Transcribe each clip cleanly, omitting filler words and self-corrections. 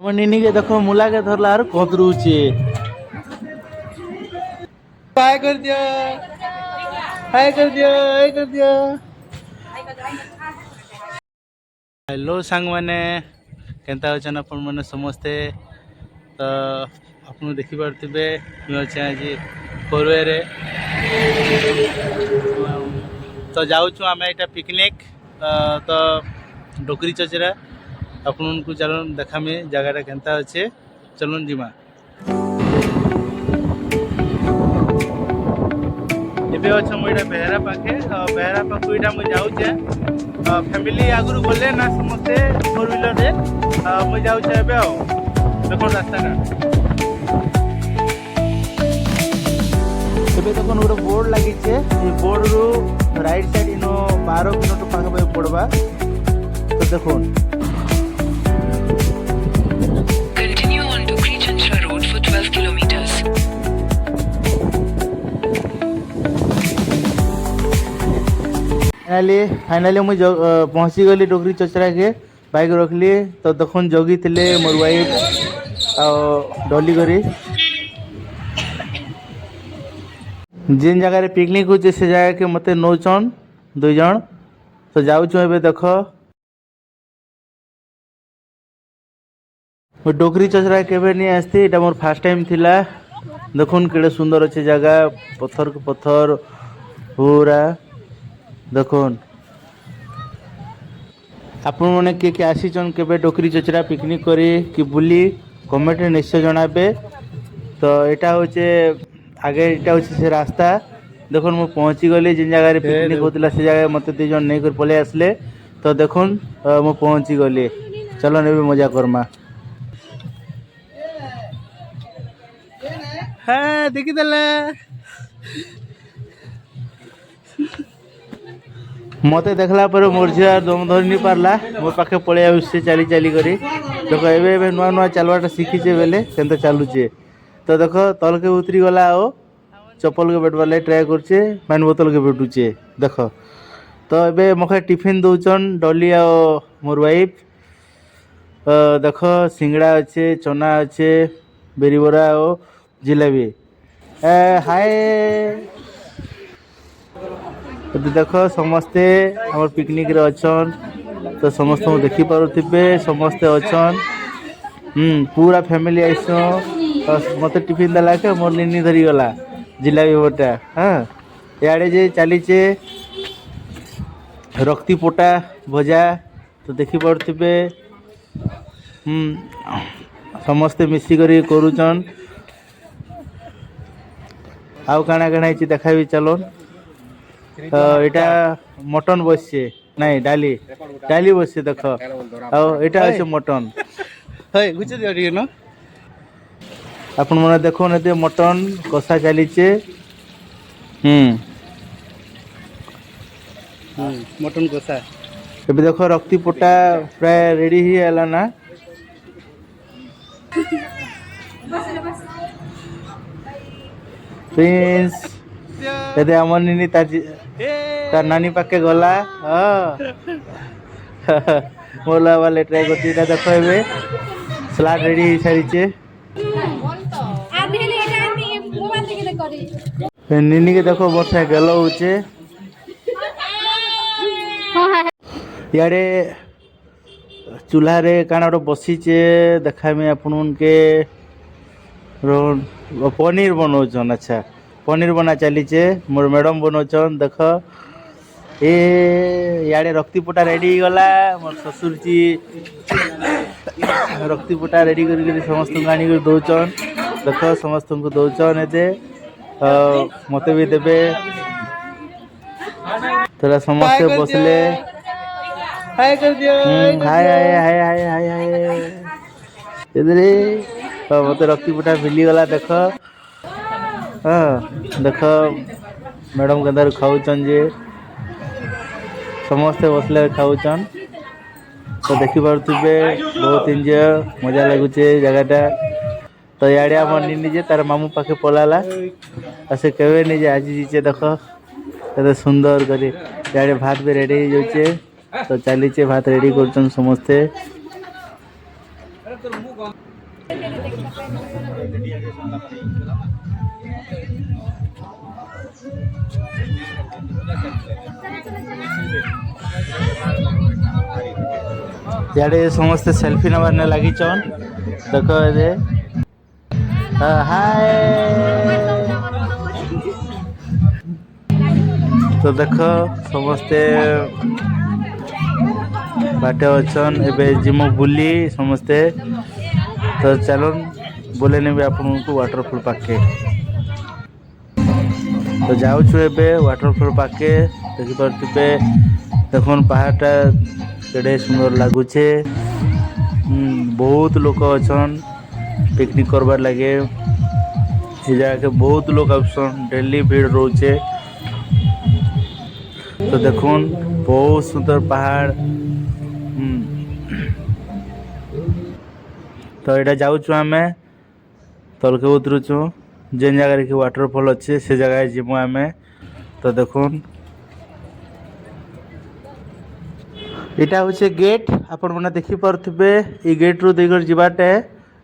हम निनी के देखो मुला के धरला आर कदरुचे हाय कर दिया हाय कर दिया हाय कर दिया। हेलो सांग मैंने केनता अछन अपन मैंने समस्ते तो आपन देखि पारथिबे मैं अछि आज कोरवे तो जाऊँ आम एटा पिकनिक तो डोकरी चचरा अपन को चलन देखा में जगह केनता अच्छे चलन जीमा एबे अच्छा मुझे बेहरा पाखे बेहरा पाखु इटा मुझे जाऊचे फैमिली आगुरु गले ना समस्ते फोर व्हीलर रे मुझे जाऊचे एबे देखो रास्ता ना एबे देखो गोटे बोर्ड लगी ये बोर्ड रु राइट साइड इनो 12 किलोमीटर पाखे पड़वा तो देखो फाइनाली मुझे पहुँची गली डोकरी चचरा के बाइक रखली तो देखुन जगी थे मोर वाइफ डली करी जिन जगह पिकनिक हो से जगह के मत नौचन 2 जन तो जाऊँ ए देख डोकरी चचरा केवे नहीं आसती এটা मोर फास्ट टाइम थिला देखुन केड़े सुंदर अच्छे जगह पत्थर के पत्थर पूरा देखुन आपण मैंने किए आसीचन के डोकरी चचरा पिकनिक करी कि बुली कमेंट निश्चय जनाबे तो यहाँ हूँ आगे यहाँ हूँ से रास्ता देखुन मु पहुँची गली जिन जगह पिकनिक होता से जगह मत 2 जन नहीं कर पलि आसले तो देखुन मु पहुँची गली चलो ने मजा करमा हाँ देखीदे मत देखला पर मोर झिया दम धरी नहीं पारला मो पाखे पड़े आसे चली चली करी देख ए नुआ नुआ चलवाटा शिखीचे बेले के चलुचे तो देख तल के उतरी गला आओ चप्पल के बैठवा लगे ट्राए करचे पानी बोतल के बैठुचे देख तो ए मखे टिफिन दौचन डली आ मोर वाइफ देख सिंगड़ा अच्छे चना अच्छे बेरीबरा और जिलेबी हाय देख समस्ते आम पिकनिक रे अछन तो समस्त देखी पारुथिबे समस्ते अछन पूरा फैमिली आइसो मत टिफिन देला के मोर निनी धरी गला जिलेबी बटा हाँ याडे जे चलीचे रक्ति पोटा भजा तो देखी पारुथिबे समस्ते मिसिकरी करूचन आउ काना काना देखा भी चलन यहाँ मटन बसছে नहीं डाली डाली बसছে देख आटा अच्छे मटन अपन मैंने देख ना मटन कषा चलीचे मटन कषा अभी देख रक्ति पोटा प्राय रेडी ही है ना प्रिंस यदि आमर निनी तार नानी पाखे गला मोला वाले ट्राई करती देख ए सलाद रेडी हो सारी निनी के देखो वर्षा गल होचे यारे चूल्हा रे काना गोटे बसीचे देखा में आपन के पनीर बनाऊन अच्छा पनीर बना चलीचे मोर मैडम बनाऊन देख याडे रक्तिपोटा रेडी गला मोर ससुर जी रक्तिपोटा रेडी कर समस्त आनी दौचन देख समस्त को दौचन एते मत भी देवे तेरा समस्ते बसले हाय कर दियो हाय हाय हाय हाय हाय हाय इधर मत रक्तिपोटा मिली गला देख हाँ देख मैडम के खाऊचन जे समस्ते बसले खाऊचन तो देखी पारे बहुत एंजॉय मजा लगुचे जगहटा तो याडे आम निजे तार मामू पाखे पलाला से केवे नहीं आज जीचे देख ये सुंदर कर याडे भात भी रेडी हो जाए तो चलीचे भात रेडी कर समस्ते यारे समस्ते सेल्फी नबार ने लगी चन देख ये हाय तो देख समस्ते बाटे अच्छन एबे जिमो बुली समस्ते तो चलन बोले ने आपन को वाटरफॉल पाके तो जाऊँ एबे वाटरफॉल पाके देखि पार्थिबे देखन पहाड़टा केड़े सुंदर लगुचे बहुत लोग अच्छन पिकनिक करबार लगे ये जगह के बहुत लोग आसन डेली भीड़ रोचे तो देखुन बहुत सुंदर पहाड़ तो यहाँ जाऊँ आम तलके उतरुचु जेन जगह कि वाटरफॉल अच्छे से जगह जीमु आम तो देखुन इटा हूँ गेट आपण मैंने देखी पारे ये गेट रू देकर जीवाटे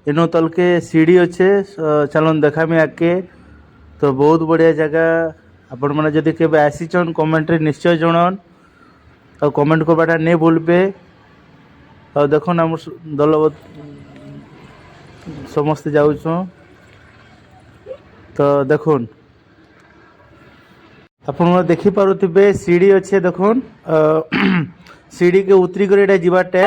इनो तलके सीढ़ी अच्छे चलन देखा मी आके तो बहुत बढ़िया जगह आपण मैंने जदि केबे आसीचन कमेंट रे निश्चय जणान और कमेंट करवाटा नहीं भूलबे और देखो आम दल समस्ते जाऊँ तो देखुन आपण देखी पारुथिबे सीढ़ी अच्छे देखुन सीढ़ी के उतरी कर एटा जीवाटे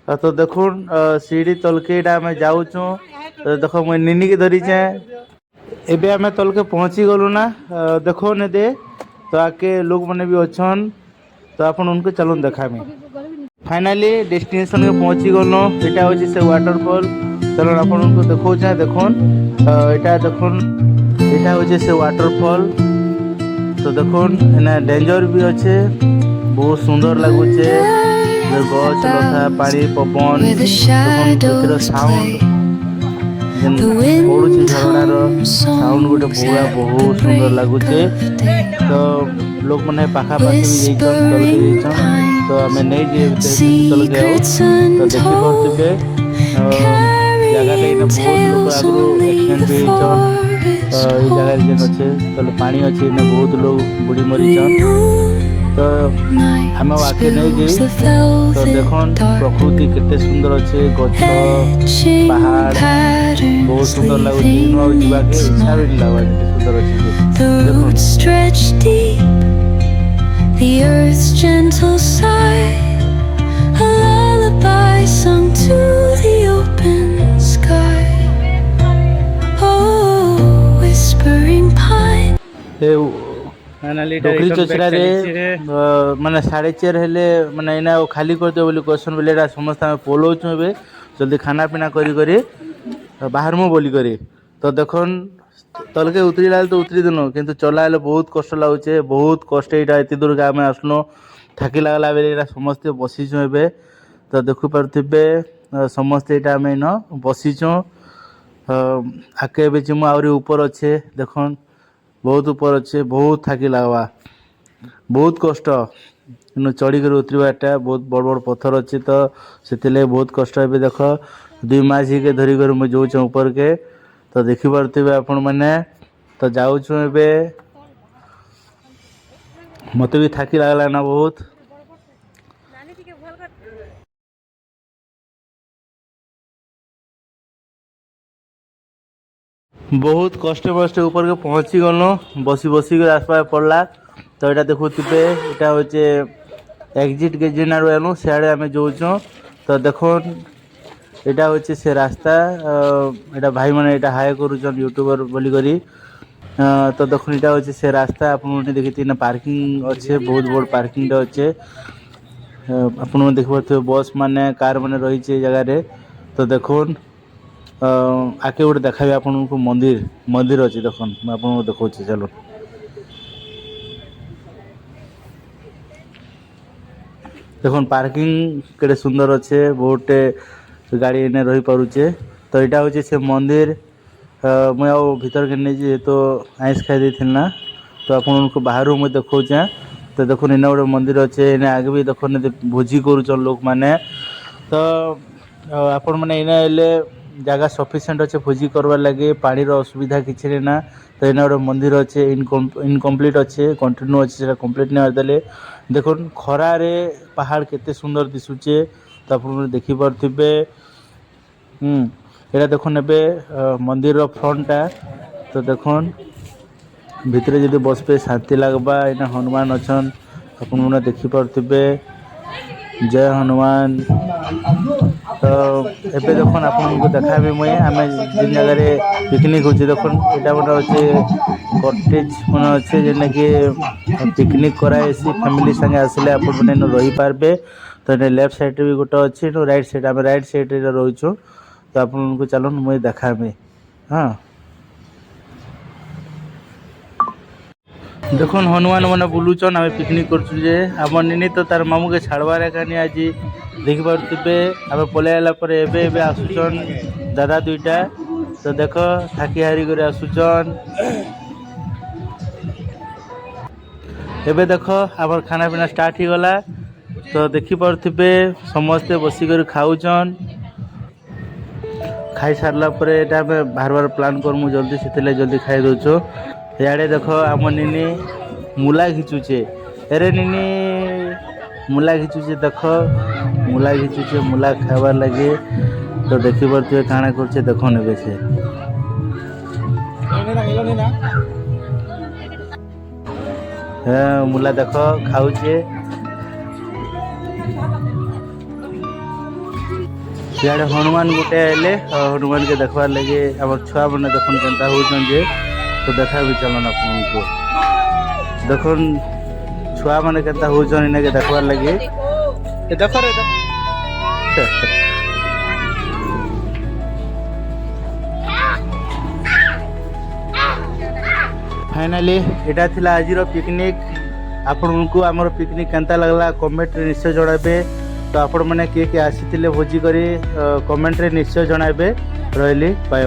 तो देखुन सीढ़ी तलके आम जाऊँ तो देखो मुझे निनी के धरी चे एबे आम तलके पहुँची गलु ना देखो ने दे तो आके लोग मैंने भी अच्छन तो अपन उनको चलन देखा में फाइनली डेस्टिनेशन के पहुँची गलु यहाँ हूँ से वाटरफॉल चलो अपन उनको देखो देखुन यहाँ देखुन यहाँ हूँ से वाटरफॉल तो देखुन एना डेंजर भी अच्छे बहुत सुंदर लगुचे गछ लता पानी पवन साउंड पड़ुची झरणार साउंड गोटे पूरा बहुत सुंदर लगुचे तो लोग मैंने पाखापाखि भी जाइछन तो आम नहीं तलके तो देखी पारे जगह बहुत लोग आगु एक्सीडेंट भी जगह जेन अच्छे तो पानी अच्छे बहुत लोग बुड़ी मरीचन तो आम आगे नहीं गई तो देखन प्रकृति केते सुंदर अच्छे गछ पहाड़ बहुत सुंदर लगुच जाके इच्छा भी नहीं लगा डोकरी चोचरा माने 4:30 हेले माने इना खाली कर दे बोली क्वेश्चन बोले समस्त पोलोचु ए जल्दी खाना पीना करी करी बाहर मु बोली करी तो देखन तलके उतरी लाल तो उतरी दिनो किंतु चला बहुत कष्ट लगुचे बहुत कष्ट यहाँ एत दूर आम आसनु थाकी लगला बेले समस्ते बसीचु ए तो देखु पारे समस्ते यहाँ आम इन बसीचु आगे भी जिमु आहरी ऊपर अच्छे देखन बहुत ऊपर अच्छे बहुत थाकी लगवा बहुत कष्ट इन चढ़ी कर उतरवाटा बहुत बड़ बड़ पत्थर अच्छे तो से बहुत कष्ट ए देख 2 मास के धरिक मुझे जाऊँ ऊपर के तो देखी पारे आपण मैंने तो जाऊँ ए मत भी थाकी लगला ना बहुत बहुत कष्ट मष्ट ऊपर के पहुँची गलु बसी बसी कर आसपा पड़ला तो यहाँ देखुवे यहाँ हूँ एग्जिट गेट जेना रहलु सियाड़े आम जाऊँ तो देखो यहाँ हूँ से रास्ता यहाँ भाई मैंने यहाँ हाय करुचन यूट्यूबर बोली करी तो देखो यहाँ हूँ से रास्ता आपने देखी पार्किंग अच्छे बहुत बड़ पार्किंग अच्छे आपने देख पारे बस माने कार माने रही जगह तो देखो आके गोटे देखा आपन को मंदिर मंदिर अच्छे देखन मैं देखा चलो देखो पार्किंग केड़े सुंदर अच्छे बहुत गाड़ी इन्हें रही पारुचे तो यहाँ हूँ से मंदिर मुझे भीतर के नहीं तो आइस खाई ना तो आपको बाहर मुझे देखा तो देखो इन्हें गोटे मंदिर अच्छे इन्हें आगे भी देखो भोजी करुचन लोक मैंने तो आपण मैंने इना एले जगह सफिसीयंट अच्छे भोजी करवार लगे पानी असुविधा किसी ना तो इना गोटे मंदिर अच्छे इनकम्प्लीट अच्छे कंटिन्यू अच्छे कम्प्लीट नहीं देले देखो खरारे पहाड़ केते सुंदर दिशुचे तो आप देखिपे यहाँ देखुन ए मंदिर फ्रंटा तो देखुन भितर जब बसपे शांति लगवा इना हनुमान अच्छन आपने देखिपे जय हनुमान। तो एबे देखुन आपको देखाबी मुई आम जिन जगह पिकनिक होची देखुन यहाँ गोटे अच्छे कटेज मन अच्छे जेन कि पिकनिक कराई फैमिली संगे आसिले आपने रही पार्बे। तो ये लेफ्ट साइड भी गोटे अच्छी राइट साइड आम राइट साइड रोचु तो आपको चलो मुझे देखाबी। हाँ देखुन हनुमान मैंने बुलूचन आम पिकनिक करुचे आम निनी तो तार मामू के छाड़बार एकानी आज देखिपे आम पलि आला एवं आसुचन दादा दुईटा तो देख थाकी हारी कर आसुचन एबे देख आम खाना पीना स्टार्ट हो गला तो देखिपे समस्ते बसिक खाऊचन खाई सारला पर एटा बार बार प्लान करमु जल्दी से जल्दी खाई दौचु। इे देख आम निनी मूला घिचुचे अरे निनी मूला घिचुचे देख मूला घिचुचे मूला खाबार लगे तो देखिपे काଣା करछे देख ने से मूला देख खाऊचे इे हनुमान गोटे आइले हनुमान के देखबार लगे आम छुआ मैंने देखुन केन्ता होउछन जे तो देखा भी चलन आपको देखुन छुआ मैंने केन्ता होउछन इने के देखबार लगे देख रे फाइनाली एटा थिला आजिर पिकनिक आपको आमर पिकनिक केन्ता लगला कमेंट रे निश्चय जणाबे। तो आपण मैंने किए किए आसी भोजी करी कमेंट रे निश्चय जणाबे। रही बाय।